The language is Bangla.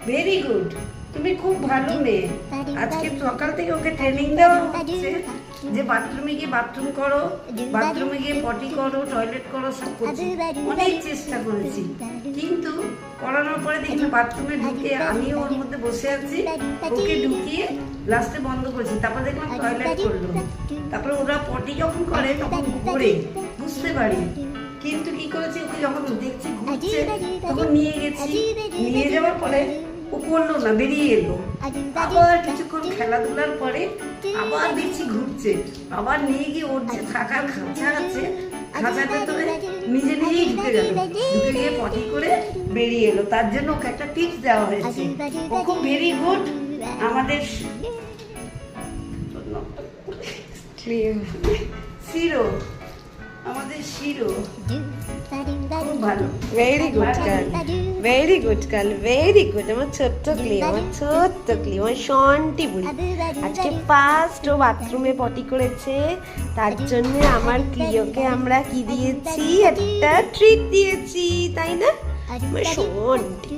ভেরি গুড, তুমি খুব ভালো মেয়ে। আজকে সকাল থেকে ওকে ট্রেনিং দেওয়া হচ্ছে যে বাথরুমে গিয়ে বাথরুম করো, বাথরুমে গিয়ে পটি করো, টয়লেট করো, সব করছি। অনেক চেষ্টা করেছি, কিন্তু করানোর পরে দেখি বাথরুমে ঢুকে আমিও ওর মধ্যে বসে আছি, ওকে ঢুকিয়ে লাস্টে বন্ধ করেছি। তারপর দেখলাম টয়লেট করলো, তারপরে ওরা পটি যখন করে তখন করে বুঝতে পারি। কিন্তু কি করেছি, ওকে যখন দেখছি ঘুরছে তখন নিয়ে গেছি, নিয়ে যাওয়ার পরে ও করলো না, বেরিয়ে এলো। আবার কিছুক্ষণ খেলাধুলার পরে আবার দেখছি ঘুরছে, আবার নিয়ে গিয়ে ওর যে থাকার খাঁচা আছে, খাঁচার ভেতরে নিজে নিজেই ঢুকে গেল, ঢুকে গিয়ে পটি করে বেরিয়ে এলো। তার জন্য ওকে একটা টিপস দেওয়া হয়েছে। ও খুব ভেরি গুড। আমাদের শিরো, আমাদের শিরো খুব ভালো। Very good girl, very good girl, very good. আমার ছোট্ট ক্লি, আমার ছোট্ট ক্লি, আমার শন্টি বুড়ি। আজকে ফার্স্ট ও বাথরুমে পটি করেছে, তার জন্য আমার ক্লিওকে আমরা কি দিয়েছি, একটা ট্রিট দিয়েছি, তাই না আমার শন্টি।